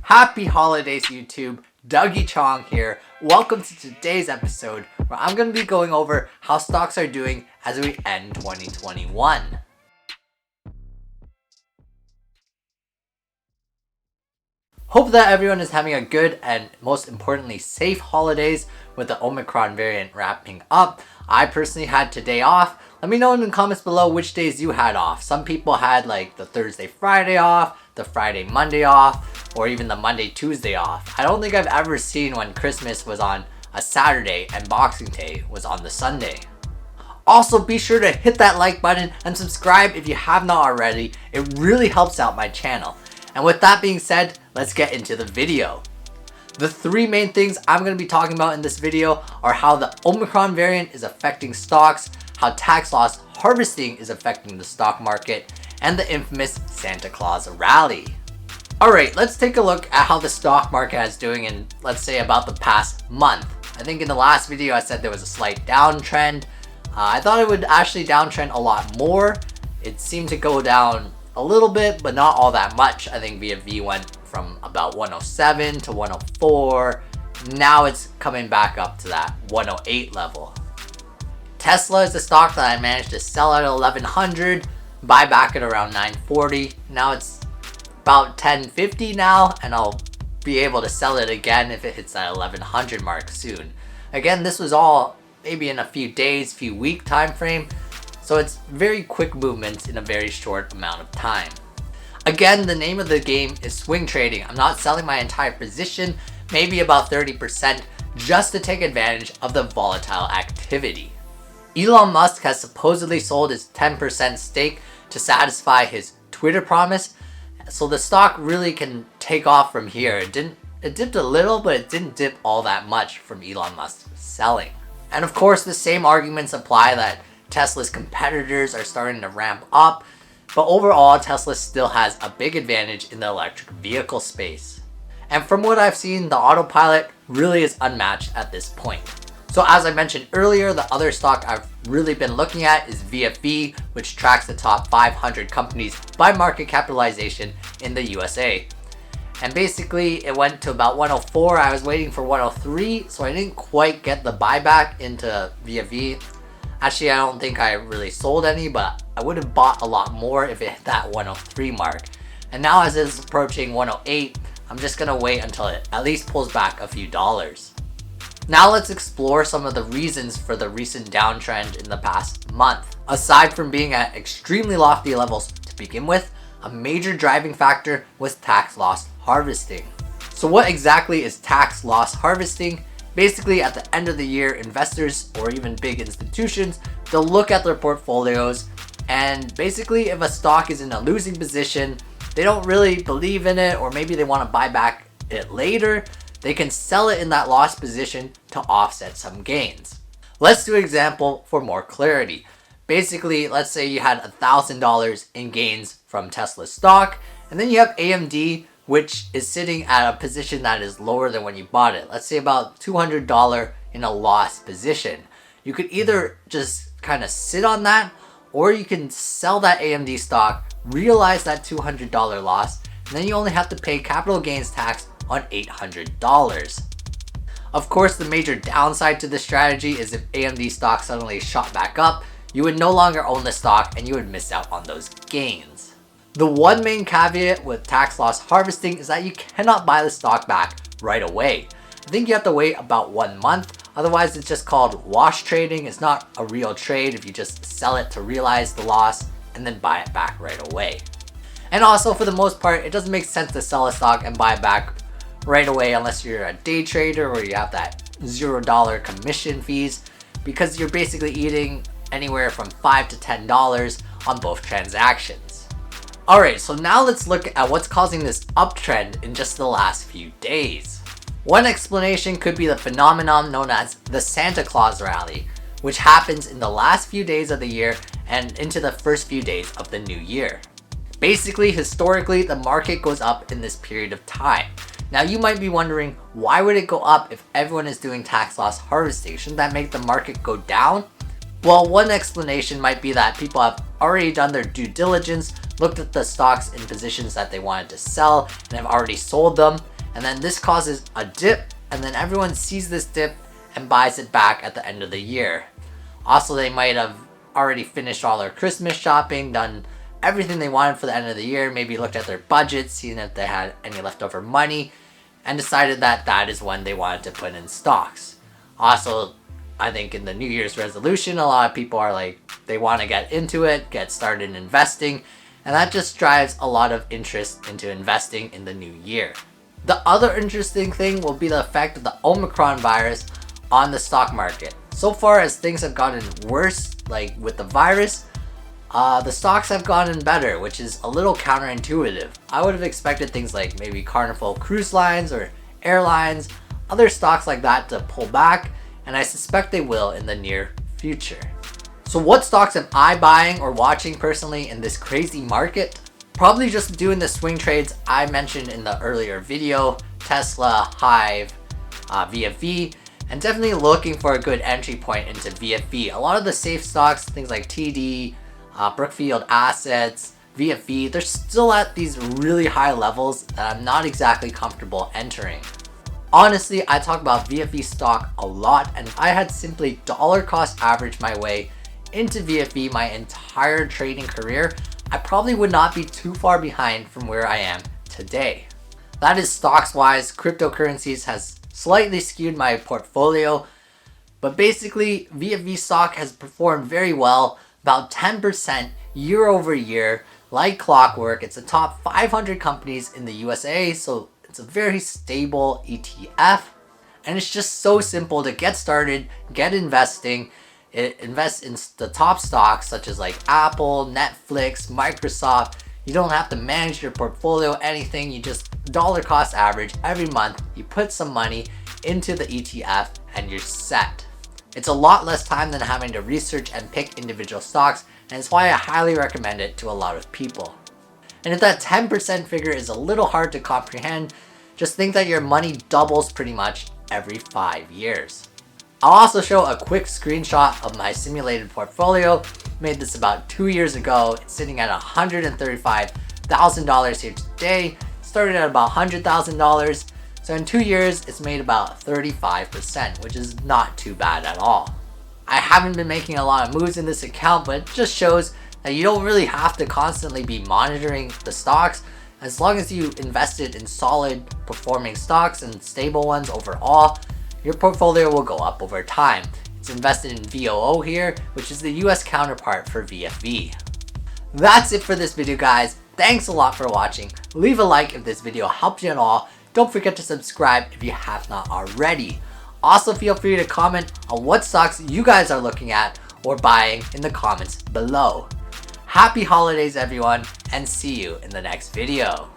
Happy holidays, YouTube. Dougie Chong here. Welcome to today's episode where I'm going to be going over how stocks are doing as we end 2021. Hope that everyone is having a good and most importantly safe holidays with the Omicron variant wrapping up. I personally had today off. Let me know in the comments below which days you had off. Some people had like the Thursday, Friday off, the Friday, Monday off, or even the Monday, Tuesday off. I don't think I've ever seen when Christmas was on a Saturday and Boxing Day was on the Sunday. Also, be sure to hit that like button and subscribe if you have not already. It really helps out my channel. And with that being said, let's get into the video. The three main things I'm going to be talking about in this video are how the Omicron variant is affecting stocks, how tax loss harvesting is affecting the stock market, and the infamous Santa Claus rally. Alright, let's take a look at how the stock market is doing in, let's say, about the past month. I think in the last video I said there was a slight downtrend. I thought it would actually downtrend a lot more. It seemed to go down a little bit, but not all that much. I think VFV went from about 107 to 104. Now it's coming back up to that 108 level. Tesla is the stock that I managed to sell at 1100, buy back at around 940. Now it's about 1050 now, and I'll be able to sell it again if it hits that 1100 mark soon. Again, this was all maybe in a few days, few week time frame. So it's very quick movements in a very short amount of time. Again, the name of the game is swing trading. I'm not selling my entire position, maybe about 30%, just to take advantage of the volatile activity. Elon Musk has supposedly sold his 10% stake to satisfy his Twitter promise, so the stock really can take off from here. It dipped a little, but it didn't dip all that much from Elon Musk selling. And of course, the same arguments apply that Tesla's competitors are starting to ramp up, but overall Tesla still has a big advantage in the electric vehicle space. And from what I've seen, the autopilot really is unmatched at this point. So as I mentioned earlier, the other stock I've really been looking at is VFV, which tracks the top 500 companies by market capitalization in the USA. And basically it went to about 104. I was waiting for 103, so I didn't quite get the buyback into VFV. Actually, I don't think I really sold any, but I would have bought a lot more if it hit that 103 mark. And now as it's approaching 108, I'm just going to wait until it at least pulls back a few dollars. Now let's explore some of the reasons for the recent downtrend in the past month. Aside from being at extremely lofty levels to begin with, a major driving factor was tax loss harvesting. So what exactly is tax loss harvesting? Basically, at the end of the year, investors or even big institutions, they'll look at their portfolios, and basically if a stock is in a losing position, they don't really believe in it, or maybe they want to buy back it later, they can sell it in that lost position to offset some gains. Let's do an example for more clarity. Basically, let's say you had $1,000 in gains from Tesla stock, and then you have AMD, which is sitting at a position that is lower than when you bought it. Let's say about $200 in a loss position. You could either just kind of sit on that, or you can sell that AMD stock, realize that $200 loss, and then you only have to pay capital gains tax on $800. Of course, the major downside to this strategy is if AMD stock suddenly shot back up, you would no longer own the stock and you would miss out on those gains. The one main caveat with tax loss harvesting is that you cannot buy the stock back right away. I think you have to wait about 1 month, otherwise it's just called wash trading. It's not a real trade if you just sell it to realize the loss and then buy it back right away. And also, for the most part, it doesn't make sense to sell a stock and buy it back right away unless you're a day trader or you have that $0 commission fees, because you're basically eating anywhere from $5 to $10 on both transactions. Alright, so now let's look at what's causing this uptrend in just the last few days. One explanation could be the phenomenon known as the Santa Claus rally, which happens in the last few days of the year and into the first few days of the new year. Basically, historically, the market goes up in this period of time. Now you might be wondering, why would it go up if everyone is doing tax loss harvesting? Shouldn't that make the market go down? Well, one explanation might be that people have already done their due diligence, looked at the stocks in positions that they wanted to sell, and have already sold them. and then this causes a dip, and then everyone sees this dip and buys it back at the end of the year. Also, they might have already finished all their Christmas shopping, done everything they wanted for the end of the year, maybe looked at their budget, seen if they had any leftover money, and decided that that is when they wanted to put in stocks. Also, I think in the New Year's resolution, a lot of people are like, they want to get into it, get started investing, and that just drives a lot of interest into investing in the new year. The other interesting thing will be the effect of the Omicron virus on the stock market. So far as things have gotten worse, like with the virus, the stocks have gotten better, which is a little counterintuitive. I would have expected things like maybe Carnival Cruise Lines or airlines, other stocks like that to pull back, and I suspect they will in the near future. So what stocks am I buying or watching personally in this crazy market? Probably just doing the swing trades I mentioned in the earlier video, Tesla, Hive, VFV, and definitely looking for a good entry point into VFV. A lot of the safe stocks, things like TD, Brookfield Assets, VFV, they're still at these really high levels that I'm not exactly comfortable entering. Honestly, I talk about VFV stock a lot, and if I had simply dollar cost averaged my way into VFV my entire trading career, I probably would not be too far behind from where I am today. That is stocks wise. Cryptocurrencies has slightly skewed my portfolio, but basically VFV stock has performed very well, about 10% year over year, like clockwork. It's the top 500 companies in the USA, so it's a very stable ETF, and it's just so simple to get started, get investing. It invests in the top stocks such as like Apple, Netflix, Microsoft. You don't have to manage your portfolio, anything. You just dollar cost average every month. You put some money into the ETF and you're set. It's a lot less time than having to research and pick individual stocks, and it's why I highly recommend it to a lot of people. And if that 10% figure is a little hard to comprehend, just think that your money doubles pretty much every 5 years. I'll also show a quick screenshot of my simulated portfolio. Made this about 2 years ago. It's sitting at $135,000 here today. Started at about $100,000. So in 2 years, it's made about 35%, which is not too bad at all. I haven't been making a lot of moves in this account, but it just shows that you don't really have to constantly be monitoring the stocks. As long as you invested in solid performing stocks and stable ones overall, your portfolio will go up over time. It's invested in VOO here, which is the US counterpart for VFV. That's it for this video, guys. Thanks a lot for watching. Leave a like if this video helped you at all. Don't forget to subscribe if you have not already. Also, feel free to comment on what stocks you guys are looking at or buying in the comments below. Happy holidays, everyone, and see you in the next video.